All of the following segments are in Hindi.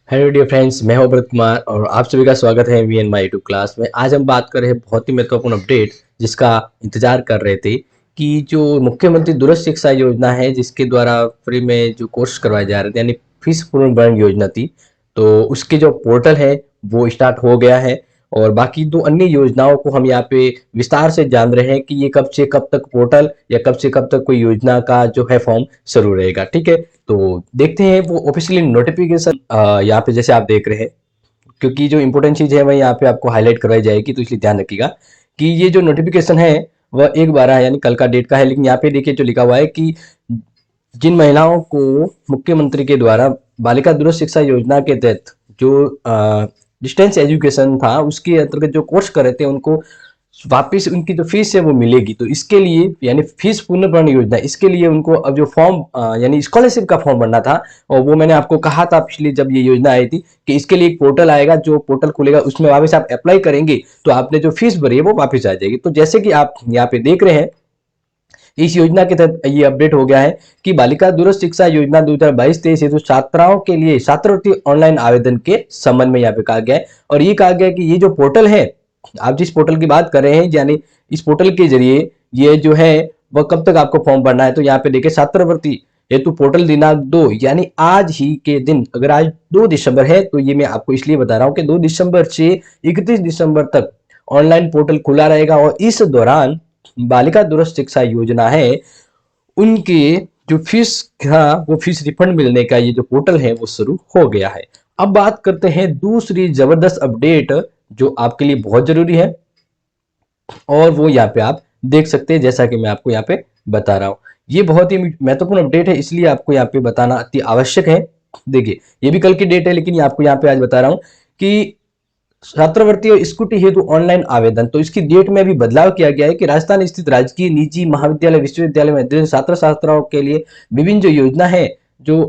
हेलो डियर फ्रेंड्स, मैं हूं भरत कुमार और आप सभी का स्वागत है V N my YouTube class में। आज हम बात कर रहे हैं बहुत ही महत्वपूर्ण अपडेट जिसका इंतजार कर रहे थे कि जो मुख्यमंत्री दूरस्थ शिक्षा योजना है जिसके द्वारा फ्री में जो कोर्स करवाए जा रहे थे यानी फीस पूर्ण योजना थी, तो उसके जो पोर्टल है वो स्टार्ट हो गया है। और बाकी दो अन्य योजनाओं को हम यहाँ पे विस्तार से जान रहे हैं कि ये कब से कब तक पोर्टल या कब से कब तक कोई योजना का जो है फॉर्म शुरू रहेगा। ठीक है, तो देखते हैं वो ऑफिशियली नोटिफिकेशन यहाँ पे जैसे आप देख रहे हैं, क्योंकि जो इंपॉर्टेंट चीज है वह यहाँ पे आपको हाईलाइट करवाई जाएगी, तो इसलिए ध्यान रखिएगा कि ये जो नोटिफिकेशन है वह 1/12 है यानी कल का डेट का है। लेकिन यहाँ पे देखिए जो लिखा हुआ है कि जिन महिलाओं को मुख्यमंत्री के द्वारा बालिका दूरस्थ शिक्षा योजना के तहत जो डिस्टेंस एजुकेशन था उसके अंतर्गत जो कोर्स कर रहे थे उनको वापिस उनकी जो फीस है वो मिलेगी। तो इसके लिए यानी फीस पुनर्भरण योजना, इसके लिए उनको अब जो फॉर्म यानी स्कॉलरशिप का फॉर्म भरना था, और वो मैंने आपको कहा था पिछली जब ये योजना आई थी कि इसके लिए एक पोर्टल आएगा, जो पोर्टल खुलेगा उसमें वापस आप अप्लाई करेंगे तो आपने जो फीस भरी है वो वापस आ जाएगी। तो जैसे कि आप यहाँ पे देख रहे हैं, इस योजना के तहत ये अपडेट हो गया है कि बालिका दूरस्थ शिक्षा योजना 2022-23 हेतु छात्राओं के लिए छात्रवृत्ति ऑनलाइन आवेदन के संबंध में यहाँ पे कहा गया है। और ये कहा गया है कि ये जो पोर्टल है, आप जिस पोर्टल की बात कर रहे हैं, यानी इस पोर्टल के जरिए ये जो है वह कब तक आपको फॉर्म भरना है। तो यहाँ पे देखिए छात्रवृत्ति हेतु पोर्टल दिनांक 2 यानी आज ही के दिन, अगर आज 2 दिसंबर है तो ये मैं आपको इसलिए बता रहा हूँ कि 2 दिसंबर से 31 दिसंबर तक ऑनलाइन पोर्टल खुला रहेगा। और इस दौरान बालिका दूरस्थ शिक्षा योजना है उनके जो फीस था वो फीस रिफंड मिलने का ये जो पोर्टल है वो शुरू हो गया है। अब बात करते हैं दूसरी जबरदस्त अपडेट जो आपके लिए बहुत जरूरी है, और वो यहाँ पे आप देख सकते हैं जैसा कि मैं आपको यहाँ पे बता रहा हूँ। ये बहुत ही महत्वपूर्ण अपडेट है, इसलिए आपको यहाँ पे बताना अति आवश्यक है। देखिए ये भी कल की डेट है, लेकिन ये आपको यहाँ पे आज बता रहा हूँ कि छात्रवृत्ति और स्कूटी हेतु ऑनलाइन आवेदन, तो इसकी डेट में अभी बदलाव किया गया है कि राजस्थान स्थित राजकीय निजी महाविद्यालय विश्वविद्यालय में अध्ययन छात्र छात्राओं के लिए विभिन्न जो योजना है जो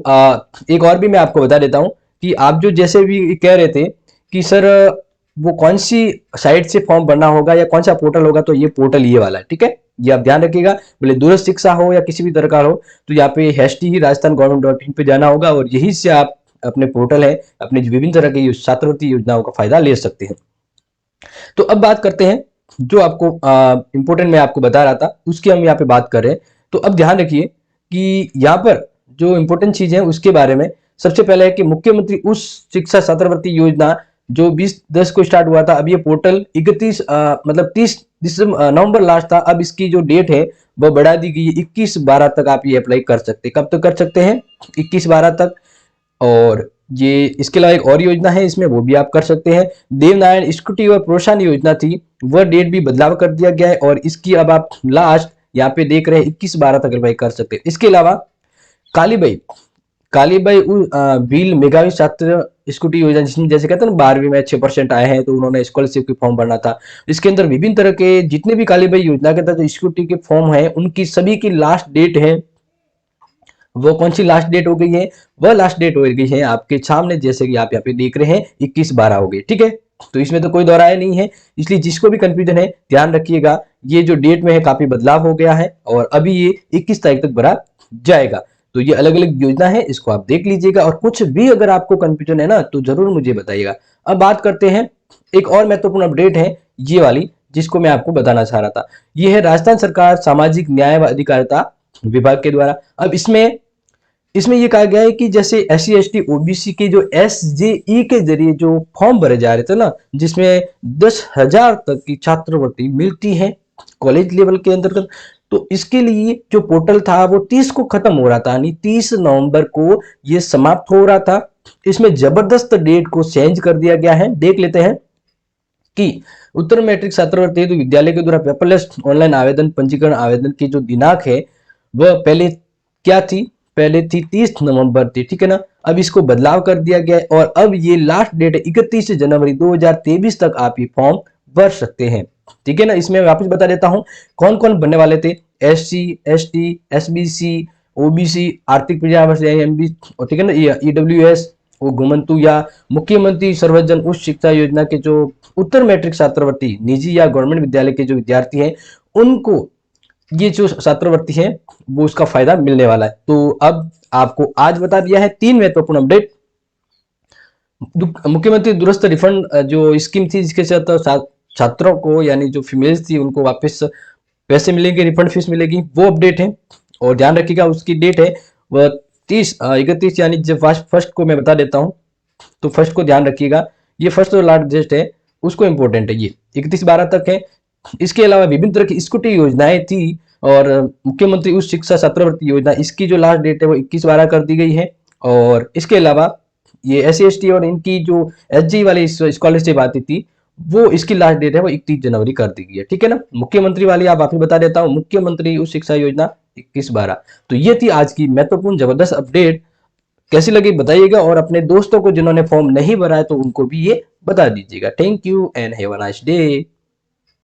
एक और भी मैं आपको बता देता हूँ कि आप जो जैसे भी कह रहे थे कि सर वो कौन सी साइट से फॉर्म भरना होगा या कौन सा पोर्टल होगा, तो ये पोर्टल ये वाला है। ठीक है, ये आप ध्यान रखिएगा, बोले दूरस्थ शिक्षा हो या किसी भी तरह का हो, तो यहाँ पे हैशटी ही राजस्थान गवर्नमेंट.इन पे जाना होगा और यहीं से आप अपने पोर्टल है अपनी विभिन्न तरह की छात्रवृत्ति योजनाओं का फायदा ले सकते हैं। तो अब बात करते हैं जो आपको इंपोर्टेंट मैं आपको बता रहा था उसकी हम यहाँ पे बात कर रहे हैं। तो अब ध्यान रखिए कि यहाँ पर जो इंपोर्टेंट चीज है उसके बारे में सबसे पहले है कि मुख्यमंत्री उस शिक्षा छात्रवृत्ति योजना जो 20/10 को स्टार्ट हुआ था, अब ये पोर्टल 31 मतलब 30 नवंबर लास्ट था, अब इसकी जो डेट है वो बढ़ा दी गई है 21/12 तक आप ये अप्लाई कर सकते हैं। कब तक कर सकते हैं? 21/12 तक। और ये इसके अलावा एक और योजना है इसमें, वो भी आप कर सकते हैं। देवनारायण स्कूटी और प्रोत्साहन योजना थी, वह डेट भी बदलाव कर दिया गया है और इसकी अब आप लास्ट यहाँ पे देख रहे हैं 21/12 तक अप्लाई कर सकते हैं। इसके अलावा कालीबाई कालीबाई व्हील मेगावी छात्र स्कूटी योजना, जिसमें जैसे कहते हैं ना 12वीं में 6% आए हैं तो उन्होंने स्कॉलरशिप की फॉर्म भरना था। इसके अंदर विभिन्न तरह के जितने भी कालीबाई योजना के तहत जो स्कूटी के फॉर्म है उनकी सभी की लास्ट डेट है, वो कौन सी लास्ट डेट हो गई है? वह लास्ट डेट हो गई है आपके सामने, जैसे कि आप यहाँ पे देख रहे हैं 21/12 हो गई। ठीक है, तो इसमें तो कोई दोहराया नहीं है, इसलिए जिसको भी कंफ्यूजन है ध्यान रखिएगा, ये जो डेट में है काफी बदलाव हो गया है और अभी ये 21 तारीख तक भरा जाएगा। तो ये अलग अलग योजना है, इसको आप देख लीजिएगा और कुछ भी अगर आपको कंफ्यूजन है ना तो जरूर मुझे बताइएगा। अब बात करते हैं एक और महत्वपूर्ण अपडेट है ये वाली, जिसको मैं आपको बताना चाह रहा था। ये है राजस्थान सरकार सामाजिक न्याय व अधिकारिता विभाग के द्वारा। अब इसमें इसमें ये कहा गया है कि जैसे SC ST OBC के जो SJE के जरिए जो फॉर्म भरे जा रहे थे ना, जिसमें 10,000 तक की छात्रवृत्ति मिलती है कॉलेज लेवल के अंतर्गत, तो इसके लिए जो पोर्टल था वो 30 को खत्म हो रहा था, यानी 30 नवंबर को ये समाप्त हो रहा था। इसमें जबरदस्त डेट को चेंज कर दिया गया है। देख लेते हैं कि उत्तर मैट्रिक छात्रवृत्ति हेतु विद्यालय के द्वारा पेपरलेस ऑनलाइन आवेदन पंजीकरण आवेदन की जो दिनांक है वह पहले क्या थी? पहले थी 30 नवंबर थी। ठीक है ना, अब इसको बदलाव कर दिया गया है और अब ये लास्ट डेट है 31 जनवरी 2023 तक आप ये फॉर्म भर सकते हैं। ठीक है ना, इसमें वापस बता देता हूं कौन कौन बनने वाले थे। SC ST SBC OBC आर्थिक MB, ठीक है ना, EWS वो घुमंतु या मुख्यमंत्री सर्वजन उच्च शिक्षा योजना के जो उत्तर मैट्रिक छात्रवृत्ति निजी या गवर्नमेंट विद्यालय के जो विद्यार्थी हैं उनको ये जो छात्रवृत्ति है वो उसका फायदा मिलने वाला है। तो अब आपको आज बता दिया है 3 महत्वपूर्ण अपडेट। मुख्यमंत्री दूरस्थ रिफंड जो स्कीम थी जिसके तहत छात्रों को यानी जो फीमेल्स थी उनको वापस पैसे मिलेंगे, रिफंड फीस मिलेगी, वो अपडेट है। और ध्यान रखिएगा उसकी डेट है वह 31 यानी जब फर्स्ट को मैं बता देता हूँ, तो फर्स्ट को ध्यान रखिएगा। ये फर्स्ट और लास्ट डेट है उसको इम्पोर्टेंट है, ये 31/12 तक है। इसके अलावा विभिन्न तरह की स्कूटी योजनाएं थी और मुख्यमंत्री उच्च शिक्षा छात्रवृत्ति योजना, इसकी जो लास्ट डेट है वो 21/12 कर दी गई है। और इसके अलावा ये SC ST और इनकी जो SG वाली स्कॉलरशिप आती थी, वो इसकी लास्ट डेट है वो 31 जनवरी कर दी गई है। ठीक है ना। मुख्यमंत्री वाली आप वापिस बता देता हूँ, मुख्यमंत्री उच्च शिक्षा योजना 21/12। तो ये थी आज की महत्वपूर्ण जबरदस्त अपडेट। कैसी लगी बताइएगा, और अपने दोस्तों को जिन्होंने फॉर्म नहीं भरा है तो उनको भी ये बता दीजिएगा। Thank you and have a nice day.